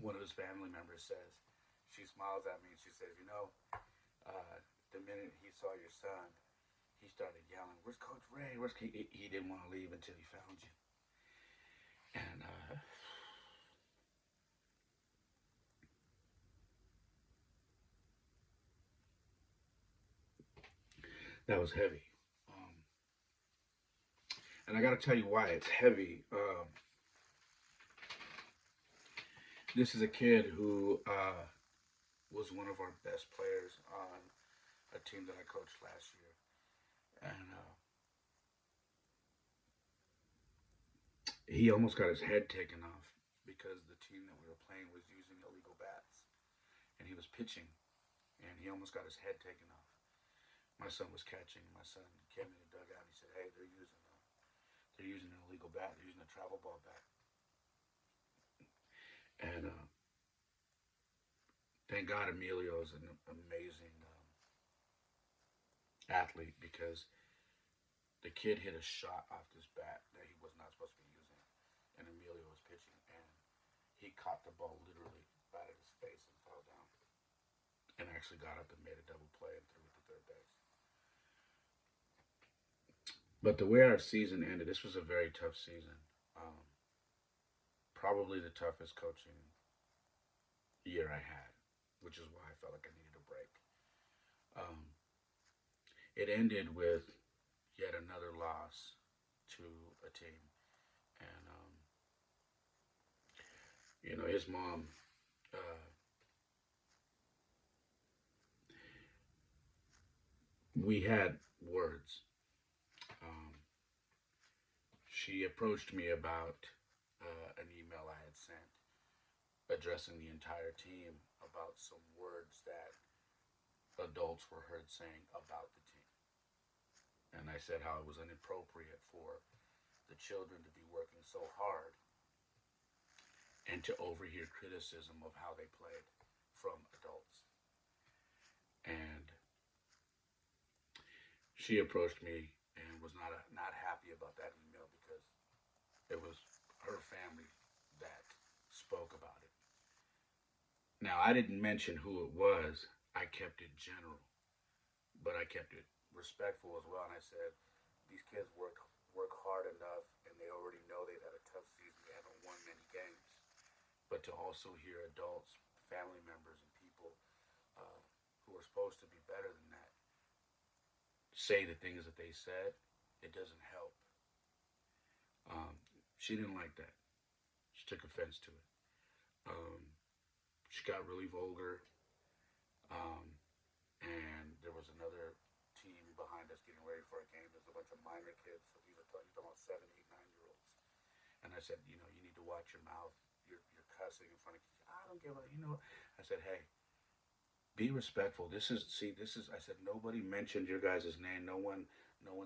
one of his family members says, she smiles at me and she says, the minute he saw your son, he started yelling, "Where's Coach Ray? He didn't want to leave until he found you." And that was heavy. Um, and I got to tell you why it's heavy. This is a kid who was one of our best players on a team that I coached last year, and he almost got his head taken off because the team that we were playing was using illegal bats, and he was pitching, and he almost got his head taken off. My son was catching. My son came in the dugout. And he said, "Hey, they're using an illegal bat. They're using a travel ball bat." And thank God Emilio is an amazing athlete because the kid hit a shot off this bat that he was not supposed to be using, and Emilio was pitching, and he caught the ball literally right at his face and fell down, and actually got up and made a double play and threw it to third base. But the way our season ended, this was a very tough season. Um, Probably the toughest coaching year I had, which is why I felt like I needed a break. Um, it ended with yet another loss to a team, and his mom. Uh, we had words. Um, she approached me about an email I had sent addressing the entire team about some words that adults were heard saying about the team. And I said how it was inappropriate for the children to be working so hard and to overhear criticism of how they played from adults. And she approached me and was not happy about that email because it was her family that spoke about it. Now I didn't mention who it was. I kept it general, but I kept it respectful as well. And I said these kids work hard enough, and they already know they've had a tough season. They haven't won many games, but to also hear adults, family members, and people uh, who are supposed to be better than that say the things that they said, it doesn't help. Um, she didn't like that. She took offense to it. Um, she got really vulgar, um, and there was another team behind us getting ready for a game. There's a bunch of minor kids, so these are talking about 7, 8, 9-year-olds. And I said, you need to watch your mouth. You're cussing in front of kids. I don't give a. I said, hey, be respectful. This is. I said nobody mentioned your guys' name. No one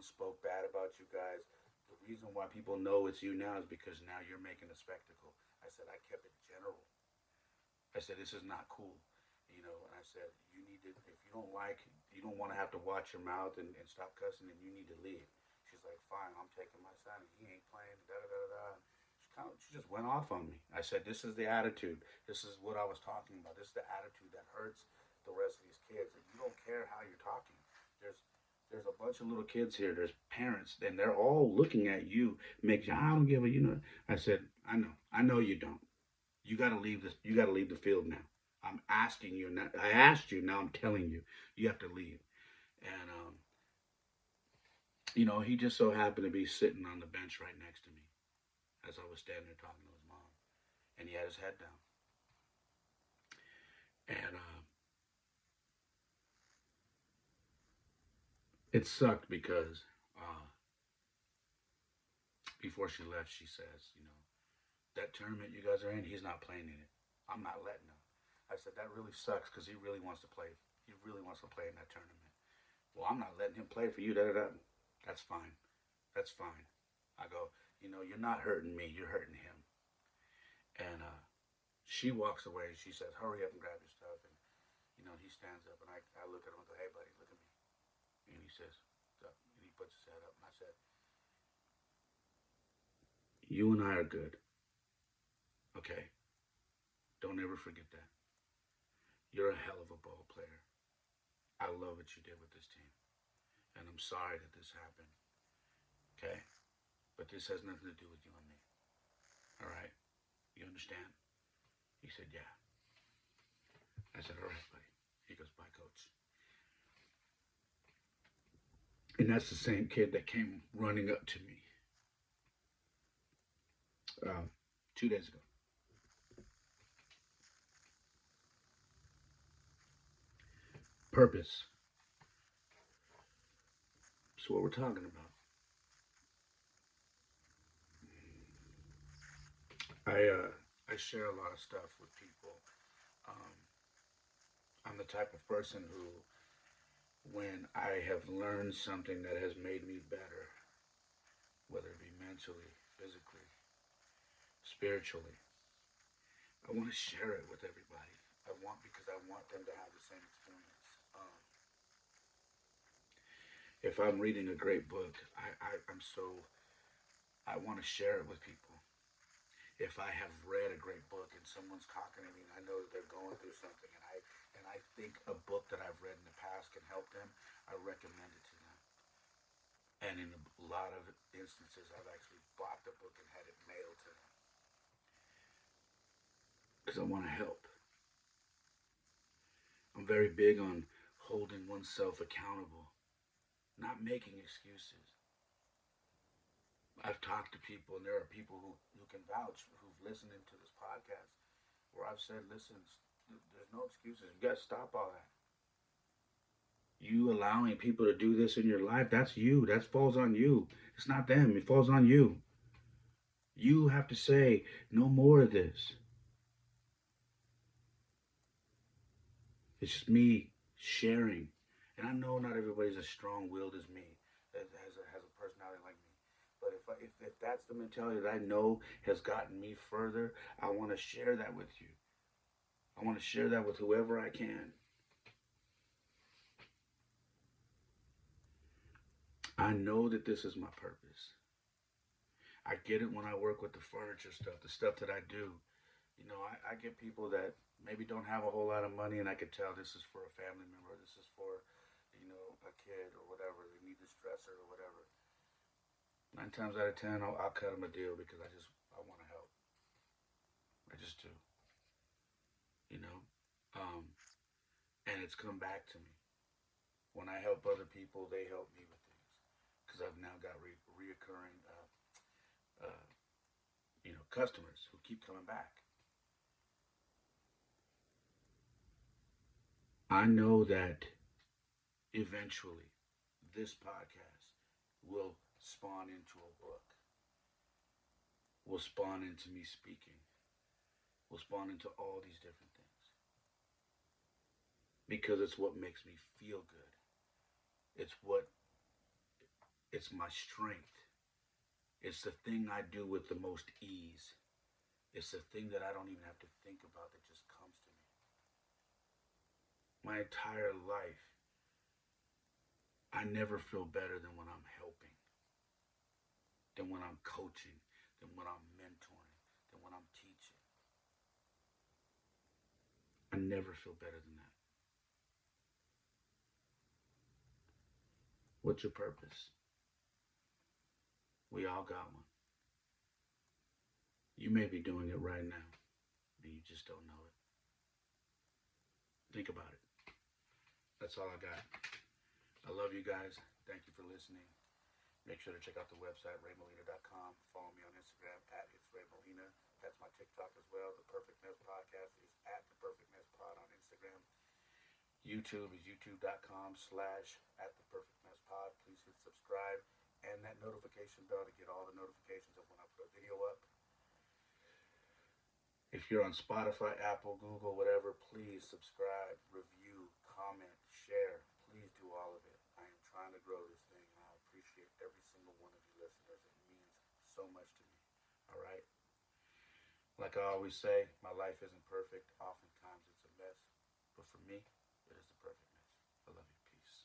spoke bad about you guys. The reason why people know it's you now is because now you're making a spectacle. I said I kept it general. I said this is not cool. And I said you need to, if you don't want to have to watch your mouth and stop cussing, then you need to leave. She's like, fine, I'm taking my son. He ain't playing. Da da da da. She just went off on me. I said, this is the attitude. This is what I was talking about. This is the attitude that hurts the rest of these kids. And you don't care how you're talking. There's a bunch of little kids here. There's parents, and they're all looking at you. Make you, I don't give a. I said, I know you don't. You got to leave this. You got to leave the field now. I'm asking you. Now, I asked you. Now I'm telling you. You have to leave. And he just so happened to be sitting on the bench right next to me as I was standing there talking to his mom, and he had his head down. And it sucked because before she left, she says, that tournament you guys are in, he's not playing in it. I'm not letting him. I said, that really sucks because he really wants to play. He really wants to play in that tournament. Well, I'm not letting him play for you. Da, da, da. That's fine. That's fine. I go, you're not hurting me. You're hurting him. And she walks away. She says, hurry up and grab your stuff. And, he stands up. And I look at him and go, hey, buddy, look at me. And he says, and he puts his head up. And I said, you and I are good. Okay? Don't ever forget that. You're a hell of a ball player. I love what you did with this team. And I'm sorry that this happened. Okay? But this has nothing to do with you and me. All right? You understand? He said, yeah. I said, all right, buddy. He goes, bye, coach. And that's the same kid that came running up to me 2 days ago. Purpose. So what we're talking about. I share a lot of stuff with people. Um, I'm the type of person who, when I have learned something that has made me better, whether it be mentally, physically, spiritually, I want to share it with everybody. Because I want them to have the same experience. If I'm reading a great book, I want to share it with people. If I have read a great book and someone's talking to me and I know that they're going through something and I think a book that I've read in the past can help them, I recommend it to them. And in a lot of instances, I've actually bought the book and had it mailed to them because I want to help. I'm very big on holding oneself accountable, not making excuses. I've talked to people, and there are people who can vouch, who've listened into this podcast, where I've said, listen, there's no excuses. You got to stop all that. You allowing people to do this in your life, that's you. That falls on you. It's not them, it falls on you. You have to say, no more of this. It's just me sharing. And I know not everybody's as strong willed as me, that has a personality like me. But if that's the mentality that I know has gotten me further, I want to share that with you. I want to share that with whoever I can. I know that this is my purpose. I get it when I work with the furniture stuff, the stuff that I do. I get people that maybe don't have a whole lot of money, and I could tell this is for a family member, this is for, a kid or whatever. They need this dresser or whatever. 9 times out of 10, I'll cut them a deal because I want to help. I just do, you know. Um, and it's come back to me. When I help other people, they help me with things because I've now got reoccurring, customers who keep coming back. I know that eventually this podcast will spawn into a book, will spawn into me speaking, will spawn into all these different things because it's what makes me feel good. It's what it's my strength. It's the thing I do with the most ease. It's the thing that I don't even have to think about that just comes to me. My entire life, I never feel better than when I'm helping, than when I'm coaching, than when I'm mentoring, than when I'm teaching. I never feel better than that. What's your purpose? We all got one. You may be doing it right now, and you just don't know it. Think about it. That's all I got. I love you guys. Thank you for listening. Make sure to check out the website, raymolina.com. Follow me on Instagram at It's Ray Molina. That's my TikTok as well. The Perfect Mess Podcast is at The Perfect Mess Pod on Instagram. Instagram. YouTube is youtube.com/@theperfectmesspod. Please hit subscribe and that notification bell to get all the notifications of when I put a video up. If you're on Spotify, Apple, Google, whatever, please subscribe, review, comment, share. Please do all of it. I am trying to grow this thing, and I appreciate every single one of you listeners. It means so much to me. All right? Like I always say, my life isn't perfect. Oftentimes it's a mess. But for me, it is the perfect mess. I love you. Peace.